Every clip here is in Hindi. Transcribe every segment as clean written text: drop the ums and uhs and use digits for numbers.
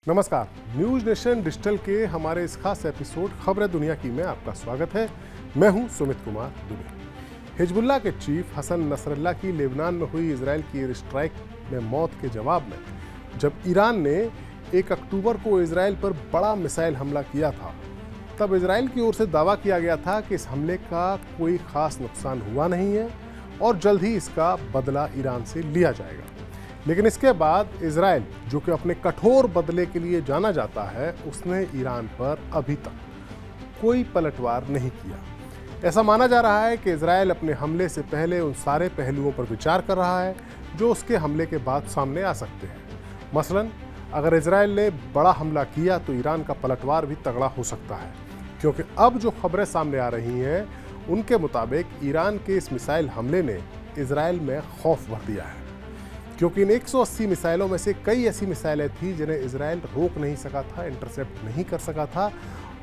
नमस्कार। न्यूज़ नेशन डिजिटल के हमारे इस खास एपिसोड खबरें दुनिया की में आपका स्वागत है। मैं हूं सुमित कुमार दुबे। हिजबुल्लाह के चीफ हसन नसरल्ला की लेबनान में हुई इजराइल की एयर स्ट्राइक में मौत के जवाब में जब ईरान ने 1 अक्टूबर को इजराइल पर बड़ा मिसाइल हमला किया था, तब इजराइल की ओर से दावा किया गया था कि इस हमले का कोई खास नुकसान हुआ नहीं है और जल्द ही इसका बदला ईरान से लिया जाएगा। लेकिन इसके बाद इजराइल, जो कि अपने कठोर बदले के लिए जाना जाता है, उसने ईरान पर अभी तक कोई पलटवार नहीं किया। ऐसा माना जा रहा है कि इजराइल अपने हमले से पहले उन सारे पहलुओं पर विचार कर रहा है जो उसके हमले के बाद सामने आ सकते हैं। मसलन, अगर इजराइल ने बड़ा हमला किया तो ईरान का पलटवार भी तगड़ा हो सकता है, क्योंकि अब जो खबरें सामने आ रही हैं उनके मुताबिक ईरान के इस मिसाइल हमले ने इजराइल में खौफ भर दिया है, क्योंकि इन 180 मिसाइलों में से कई ऐसी मिसाइलें थी जिन्हें इजराइल रोक नहीं सका था, इंटरसेप्ट नहीं कर सका था,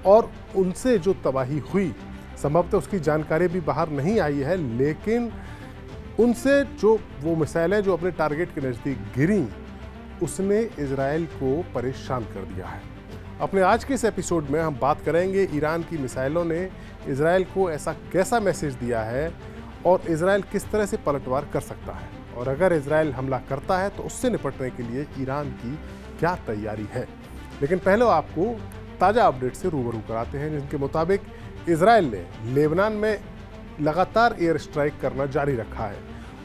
और उनसे जो तबाही हुई संभवतः उसकी जानकारी भी बाहर नहीं आई है। लेकिन उनसे जो वो मिसाइलें जो अपने टारगेट के नज़दीक गिरी, उसने इजराइल को परेशान कर दिया है। अपने आज के इस एपिसोड में हम बात करेंगे ईरान की मिसाइलों ने इजराइल को ऐसा कैसा मैसेज दिया है और इजराइल किस तरह से पलटवार कर सकता है, और अगर इजराइल हमला करता है तो उससे निपटने के लिए ईरान की क्या तैयारी है। लेकिन पहले आपको ताज़ा अपडेट से रूबरू कराते हैं, जिनके मुताबिक इजराइल ने लेबनान में लगातार एयर स्ट्राइक करना जारी रखा है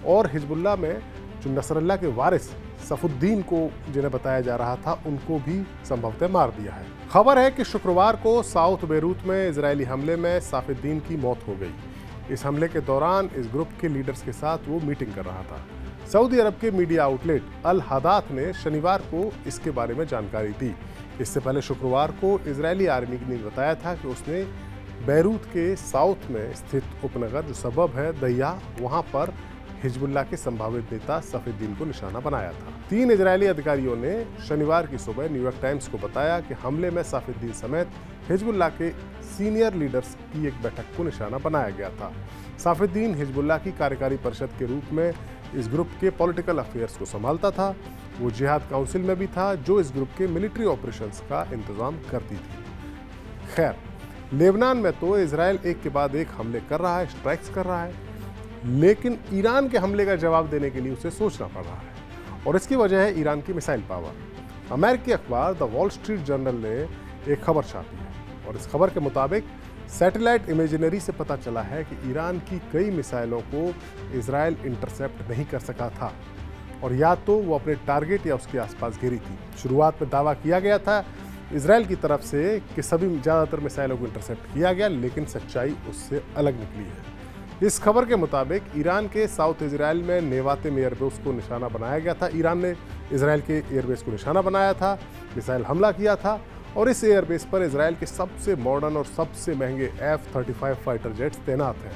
और हिजबुल्लाह में जो नसरल्ला के वारिस सफुद्दीन को जिन्हें बताया जा रहा था, उनको भी संभवतः मार दिया है। खबर है कि शुक्रवार को साउथ बेरूत में इजरायली हमले में साफुद्दीन की मौत हो गई। इस हमले के दौरान इस ग्रुप के लीडर्स के साथ वो मीटिंग कर रहा था। सऊदी अरब के मीडिया आउटलेट अल हदात ने शनिवार को इसके बारे में जानकारी दी। इससे पहले शुक्रवार को इजरायली आर्मी ने बताया था कि उसने बैरूत के साउथ में स्थित उपनगर जो सबब है दहिया, वहां पर हिजबुल्लाह के संभावित नेता सफुद्दीन को निशाना बनाया था। 3 इजरायली अधिकारियों ने शनिवार की सुबह न्यूयॉर्क टाइम्स को बताया कि हमले में सफुद्दीन समेत हिजबुल्लाह के सीनियर लीडर्स की एक बैठक को निशाना बनाया गया था। सफुद्दीन हिजबुल्लाह की कार्यकारी परिषद के रूप में इस ग्रुप के पॉलिटिकल अफेयर्स को संभालता था। वो जिहाद काउंसिल में भी था, जो इस ग्रुप के मिलिट्री ऑपरेशंस का इंतजाम करती थी। खैर, लेबनान में तो इजराइल एक के बाद एक हमले कर रहा है, स्ट्राइक्स कर रहा है, लेकिन ईरान के हमले का जवाब देने के लिए उसे सोचना पड़ रहा है, और इसकी वजह है ईरान की मिसाइल पावर। अमेरिकी अखबार द वॉल स्ट्रीट जर्नल ने एक खबर छापी है और इस खबर के मुताबिक सैटेलाइट इमेजिनरी से पता चला है कि ईरान की कई मिसाइलों को इजराइल इंटरसेप्ट नहीं कर सका था, और या तो वो अपने टारगेट या उसके आसपास गिरी थी। शुरुआत में दावा किया गया था इजराइल की तरफ से कि सभी ज़्यादातर मिसाइलों को इंटरसेप्ट किया गया, लेकिन सच्चाई उससे अलग निकली है। इस खबर के मुताबिक ईरान के साउथ इजराइल में नेवाते एयरबेस को निशाना बनाया गया था। ईरान ने इजराइल के एयरबेस को निशाना बनाया था, मिसाइल हमला किया था, और इस एयरबेस पर इजराइल के सबसे मॉडर्न और सबसे महंगे F-35 फाइटर जेट्स तैनात हैं।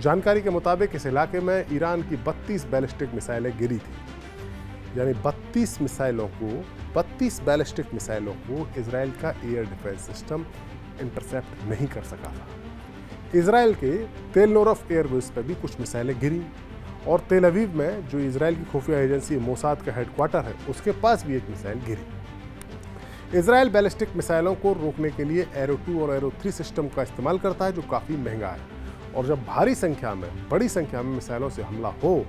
जानकारी के मुताबिक इस इलाके में ईरान की 32 बैलिस्टिक मिसाइलें गिरी थी, यानी 32 बैलिस्टिक मिसाइलों को इजराइल का एयर डिफेंस सिस्टम इंटरसेप्ट नहीं कर सका था। इजराइल के तेल नोरफ एयरबेस पर भी कुछ मिसाइलें गिरी, और तेल अवीव में जो इजराइल की खुफिया एजेंसी मोसाद का हेडक्वार्टर है, उसके पास भी एक मिसाइल गिरी। इजराइल बैलिस्टिक मिसाइलों को रोकने के लिए एरो 2 और एरो 3 सिस्टम का इस्तेमाल करता है, जो काफ़ी महंगा है, और जब बड़ी संख्या में मिसाइलों से हमला हो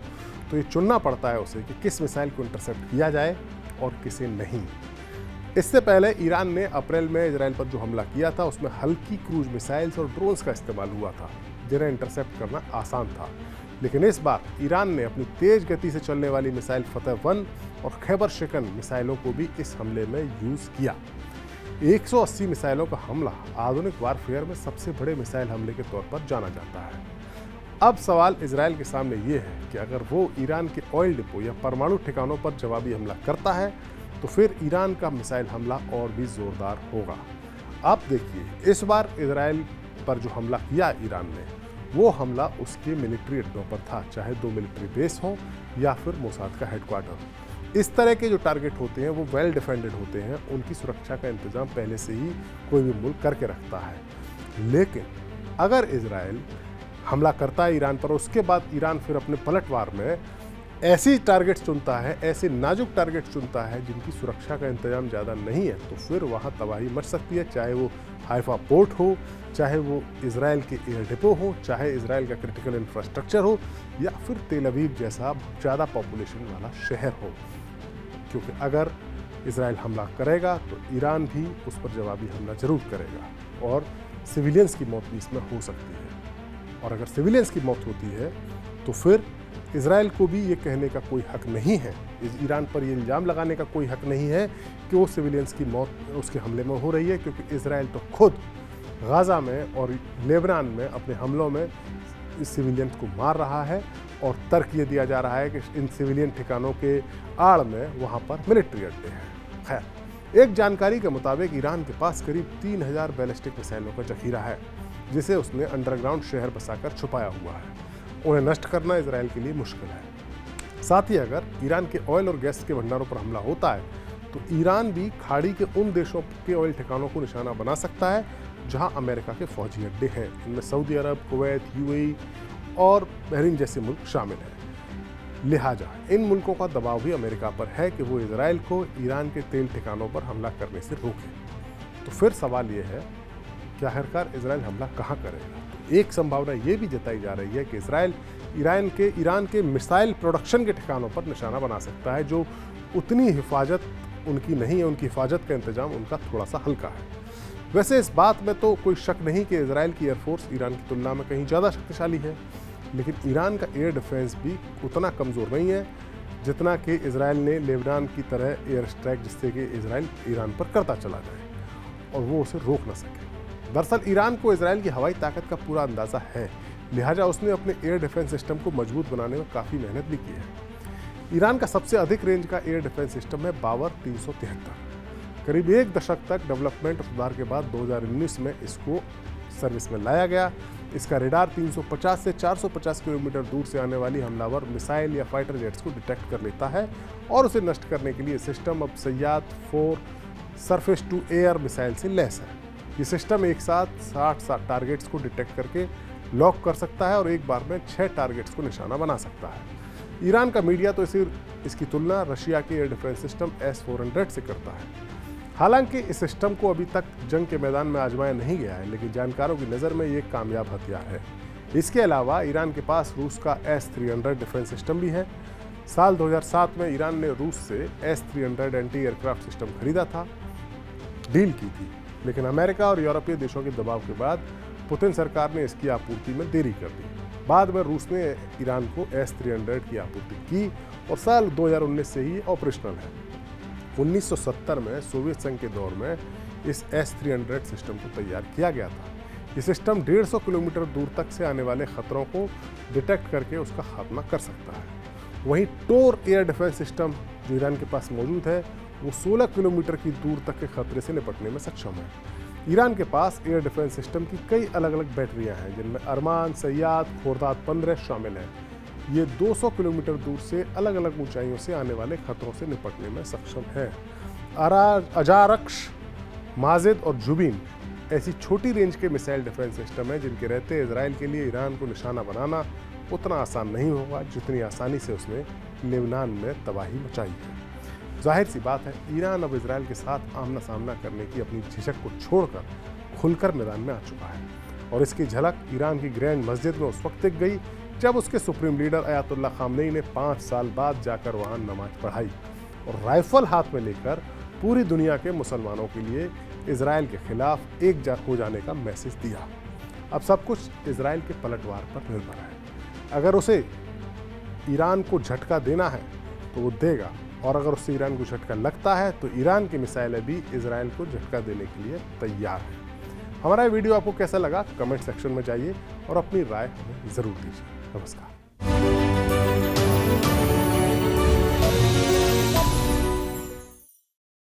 तो ये चुनना पड़ता है उसे कि किस मिसाइल को इंटरसेप्ट किया जाए और किसे नहीं। इससे पहले ईरान ने अप्रैल में इजराइल पर जो हमला किया था, उसमें हल्की क्रूज मिसाइल्स और ड्रोन्स का इस्तेमाल हुआ था, जिन्हें इंटरसेप्ट करना आसान था। लेकिन इस बार ईरान ने अपनी तेज गति से चलने वाली मिसाइल फतह-1 और खैबर शिकन मिसाइलों को भी इस हमले में यूज़ किया। 180 मिसाइलों का हमला आधुनिक वारफेयर में सबसे बड़े मिसाइल हमले के तौर पर जाना जाता है। अब सवाल इजराइल के सामने ये है कि अगर वो ईरान के ऑयल डिपो या परमाणु ठिकानों पर जवाबी हमला करता है तो फिर ईरान का मिसाइल हमला और भी जोरदार होगा। आप देखिए, इस बार इजराइल पर जो हमला किया ईरान ने, वो हमला उसके मिलिट्री अड्डों पर था, चाहे 2 मिलिट्री बेस हो या फिर मोसाद का हेडक्वार्टर। इस तरह के जो टारगेट होते हैं वो वेल डिफेंडेड होते हैं, उनकी सुरक्षा का इंतजाम पहले से ही कोई भी मुल्क करके रखता है। लेकिन अगर इजराइल हमला करता है ईरान पर, उसके बाद ईरान फिर अपने पलटवार में ऐसी टारगेट्स चुनता है, ऐसे नाजुक टारगेट्स चुनता है जिनकी सुरक्षा का इंतजाम ज़्यादा नहीं है, तो फिर वहाँ तबाही मच सकती है। चाहे वो हाइफा पोर्ट हो, चाहे वो इजराइल के एयर डिपो हो, चाहे इजराइल का क्रिटिकल इंफ्रास्ट्रक्चर हो, या फिर तेल अवीव जैसा ज़्यादा पॉपुलेशन वाला शहर हो। क्योंकि अगर इजराइल हमला करेगा तो ईरान भी उस पर जवाबी हमला जरूर करेगा और सिविलियंस की मौत भी इसमें हो सकती है। और अगर सिविलियंस की मौत होती है तो फिर इजराइल को भी ये कहने का कोई हक नहीं है, ईरान पर ये इल्ज़ाम लगाने का कोई हक नहीं है कि वो सिविलियंस की मौत उसके हमले में हो रही है, क्योंकि इजराइल तो खुद गाज़ा में और लेबनान में अपने हमलों में इस सिविलियन को मार रहा है। और तर्क ये दिया जा रहा है कि इन सिविलियन ठिकानों के आड़ में वहाँ पर मिलिट्री अड्डे हैं। खैर, एक जानकारी के मुताबिक ईरान के पास करीब 3000 बैलिस्टिक मिसाइलों का जखीरा है, जिसे उसने अंडरग्राउंड शहर बसाकर छुपाया हुआ है। उन्हें नष्ट करना इजराइल के लिए मुश्किल है। साथ ही अगर ईरान के ऑयल और गैस के भंडारों पर हमला होता है तो ईरान भी खाड़ी के उन देशों के ऑयल ठिकानों को निशाना बना सकता है जहां अमेरिका के फौजी अड्डे हैं। इनमें सऊदी अरब, कुवैत, यूएई और बहरीन जैसे मुल्क शामिल हैं। लिहाजा इन मुल्कों का दबाव भी अमेरिका पर है कि वो इजराइल को ईरान के तेल ठिकानों पर हमला करने से रोके। तो फिर सवाल ये है कि आखिरकार इजराइल हमला कहाँ करेगा। तो एक संभावना ये भी जताई जा रही है कि इजराइल ईरान के मिसाइल प्रोडक्शन के ठिकानों पर निशाना बना सकता है, जो उतनी हिफाजत उनकी नहीं है, उनकी हिफाजत का इंतजाम उनका थोड़ा सा हल्का है। वैसे इस बात में तो कोई शक नहीं कि इजराइल की एयरफोर्स ईरान की तुलना में कहीं ज़्यादा शक्तिशाली है, लेकिन ईरान का एयर डिफेंस भी उतना कमज़ोर नहीं है जितना कि इजराइल ने लेबनान की तरह एयर स्ट्राइक, जिससे कि इजराइल ईरान पर करता चला जाए और वो उसे रोक ना सके। दरअसल ईरान को इजराइल की हवाई ताकत का पूरा अंदाज़ा है, लिहाजा उसने अपने एयर डिफेंस सिस्टम को मजबूत बनाने में काफ़ी मेहनत भी की है। ईरान का सबसे अधिक रेंज का एयर डिफेंस सिस्टम है बावर 373। करीब एक दशक तक डेवलपमेंट और सुधार के बाद 2019 में इसको सर्विस में लाया गया। इसका रेडार 350 से 450 किलोमीटर दूर से आने वाली हमलावर मिसाइल या फाइटर जेट्स को डिटेक्ट कर लेता है और उसे नष्ट करने के लिए सिस्टम अब सैयाद 4 सरफेस टू एयर मिसाइल से लैस है। ये सिस्टम एक साथ 60 टारगेट्स को डिटेक्ट करके लॉक कर सकता है और एक बार में 6 टारगेट्स को निशाना बना सकता है। ईरान का मीडिया तो इसकी तुलना रशिया के एयर डिफेंस सिस्टम S-400 से करता है। हालांकि इस सिस्टम को अभी तक जंग के मैदान में आजमाया नहीं गया है, लेकिन जानकारों की नज़र में ये एक कामयाब हथियार है। इसके अलावा ईरान के पास रूस का S-300 डिफेंस सिस्टम भी है। साल 2007 में ईरान ने रूस से S-300 एंटी एयरक्राफ्ट सिस्टम खरीदा था, डील की थी, लेकिन अमेरिका और यूरोपीय देशों के दबाव के बाद पुतिन सरकार ने इसकी आपूर्ति में देरी कर दी। बाद में रूस ने ईरान को S-300 की आपूर्ति की और साल 2019 से ही ऑपरेशनल है। 1970 में सोवियत संघ के दौर में इस S-300 सिस्टम को तैयार किया गया था। ये सिस्टम 150 किलोमीटर दूर तक से आने वाले खतरों को डिटेक्ट करके उसका खात्मा कर सकता है। वहीं टोर एयर डिफेंस सिस्टम जो ईरान के पास मौजूद है, वो 16 किलोमीटर की दूर तक के खतरे से निपटने में सक्षम है। ईरान के पास एयर डिफेंस सिस्टम की कई अलग अलग बैटरियां हैं, जिनमें अरमान, सैयाद, खोर्दात 15 शामिल हैं। ये 200 किलोमीटर दूर से अलग अलग ऊंचाइयों से आने वाले खतरों से निपटने में सक्षम है। अजारक्श, माजिद और जुबीन ऐसी छोटी रेंज के मिसाइल डिफेंस सिस्टम है जिनके रहते इजराइल के लिए ईरान को निशाना बनाना उतना आसान नहीं होगा जितनी आसानी से उसने लेबनान में तबाही मचाई है। जाहिर सी बात है, ईरान अब इजराइल के साथ आमना सामना करने की अपनी झिझक को छोड़कर खुलकर मैदान में आ चुका है और इसकी झलक ईरान की ग्रैंड मस्जिद में उस वक्त दिख गई जब उसके सुप्रीम लीडर अयातुल्ला खामनेई ने 5 साल बाद जाकर वहां नमाज पढ़ाई और राइफल हाथ में लेकर पूरी दुनिया के मुसलमानों के लिए इजराइल के खिलाफ एकजुट हो जाने का मैसेज दिया। अब सब कुछ इजराइल के पलटवार पर निर्भर है। अगर उसे ईरान को झटका देना है तो वो देगा, और अगर उससे ईरान को झटका लगता है तो ईरान की मिसाइलें भी इजराइल को झटका देने के लिए तैयार है। हमारा वीडियो आपको कैसा लगा कमेंट सेक्शन में जाइए और अपनी राय हमें ज़रूर दीजिए। नमस्कार।